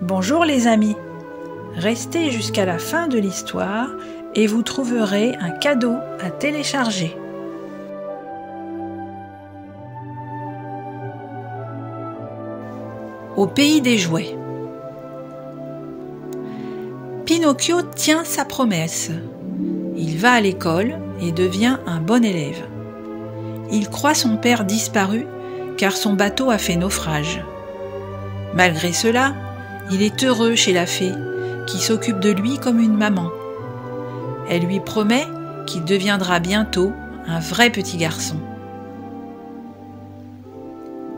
Bonjour les amis, restez jusqu'à la fin de l'histoire et vous trouverez un cadeau à télécharger. Au pays des jouets. Pinocchio tient sa promesse. Il va à l'école et devient un bon élève. Il croit son père disparu car son bateau a fait naufrage. Malgré cela, il est heureux chez la fée qui s'occupe de lui comme une maman. Elle lui promet qu'il deviendra bientôt un vrai petit garçon.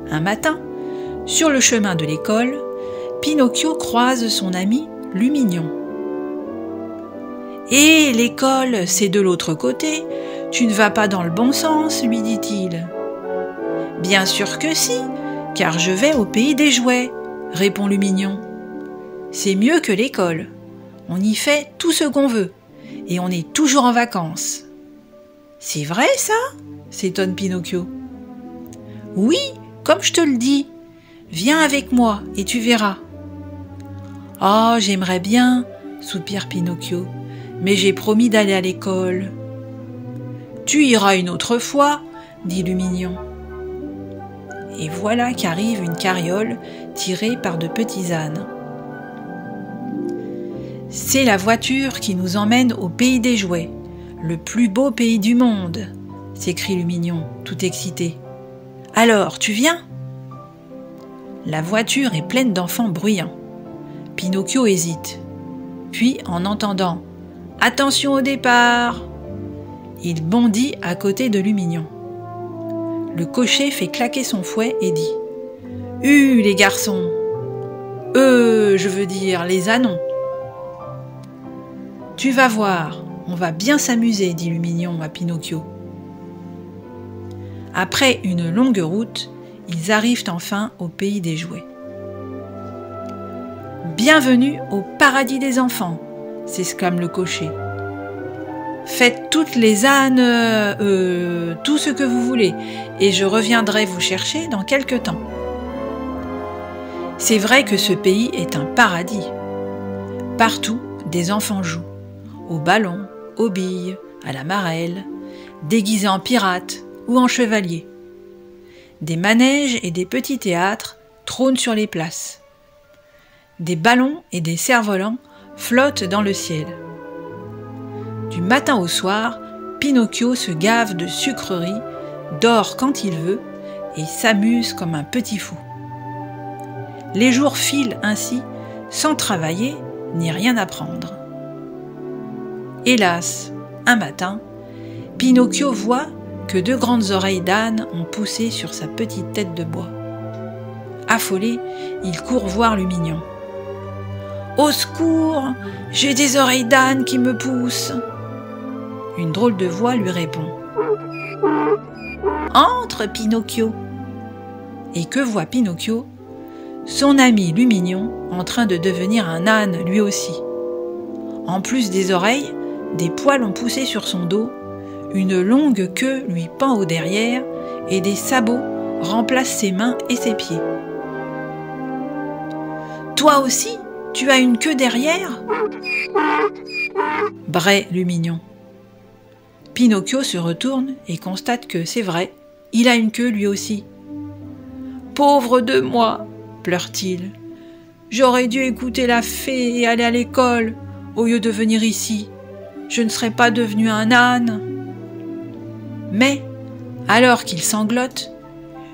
Un matin, sur le chemin de l'école, Pinocchio croise son ami Lumignon. « Hé, l'école, c'est de l'autre côté, tu ne vas pas dans le bon sens, lui dit-il. »« Bien sûr que si, car je vais au pays des jouets, » répond Lumignon. « C'est mieux que l'école, on y fait tout ce qu'on veut, et on est toujours en vacances. »« C'est vrai ça ?» s'étonne Pinocchio. « Oui, comme je te le dis, viens avec moi et tu verras. »« Oh, j'aimerais bien, » soupire Pinocchio, « mais j'ai promis d'aller à l'école. »« Tu iras une autre fois, » dit Lumignon. Et voilà qu'arrive une carriole tirée par de petits ânes. « C'est la voiture qui nous emmène au pays des jouets, le plus beau pays du monde !» s'écrie Lumignon, tout excité. « Alors, tu viens ?» La voiture est pleine d'enfants bruyants. Pinocchio hésite. Puis, en entendant « Attention au départ !» il bondit à côté de Lumignon. Le cocher fait claquer son fouet et dit « Les garçons ! Je veux dire les ânons !»« Tu vas voir, on va bien s'amuser, » dit Lumignon à Pinocchio. Après une longue route, ils arrivent enfin au pays des jouets. « Bienvenue au paradis des enfants !» s'exclame le cocher. « Faites toutes les ânes, tout ce que vous voulez, et je reviendrai vous chercher dans quelque temps. » C'est vrai que ce pays est un paradis. Partout, des enfants jouent, au ballon, aux billes, à la marelle, déguisés en pirates ou en chevaliers. Des manèges et des petits théâtres trônent sur les places. Des ballons et des cerfs-volants flottent dans le ciel. Du matin au soir, Pinocchio se gave de sucreries, dort quand il veut et s'amuse comme un petit fou. Les jours filent ainsi sans travailler ni rien apprendre. Hélas, un matin, Pinocchio voit que deux grandes oreilles d'âne ont poussé sur sa petite tête de bois. Affolé, il court voir Lumignon. « Au secours, j'ai des oreilles d'âne qui me poussent !» Une drôle de voix lui répond. « Entre, Pinocchio !» Et que voit Pinocchio ? Son ami Lumignon en train de devenir un âne lui aussi. En plus des oreilles, des poils ont poussé sur son dos, une longue queue lui pend au derrière et des sabots remplacent ses mains et ses pieds. « Toi aussi, tu as une queue derrière ?» braie Lumignon. Pinocchio se retourne et constate que c'est vrai, il a une queue lui aussi. « Pauvre de moi !» pleure-t-il. « J'aurais dû écouter la fée et aller à l'école au lieu de venir ici. Je ne serais pas devenu un âne. » Mais, alors qu'il sanglote,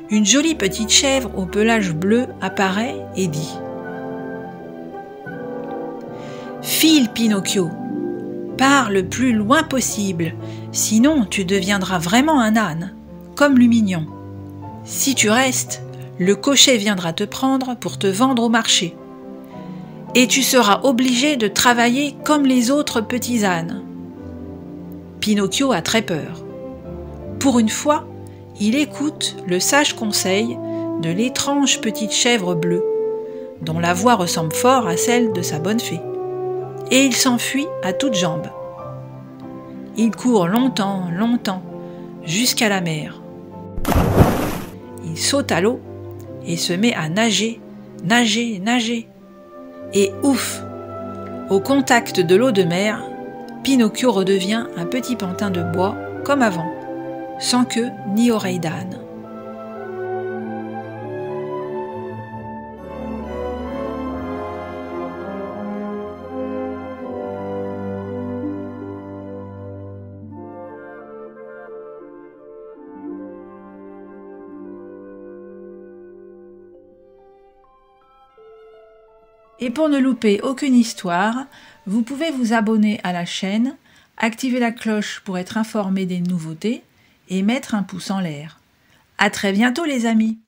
une jolie petite chèvre au pelage bleu apparaît et dit « File, Pinocchio, pars le plus loin possible, sinon tu deviendras vraiment un âne, comme Lumignon. Si tu restes, le cocher viendra te prendre pour te vendre au marché. Et tu seras obligé de travailler comme les autres petits ânes. » Pinocchio a très peur. Pour une fois, il écoute le sage conseil de l'étrange petite chèvre bleue, dont la voix ressemble fort à celle de sa bonne fée. Et il s'enfuit à toutes jambes. Il court longtemps, longtemps, jusqu'à la mer. Il saute à l'eau et se met à nager, nager, nager. Et ouf! Au contact de l'eau de mer, Pinocchio redevient un petit pantin de bois comme avant, sans queue ni oreille d'âne. Et pour ne louper aucune histoire, vous pouvez vous abonner à la chaîne, activer la cloche pour être informé des nouveautés et mettre un pouce en l'air. À très bientôt les amis!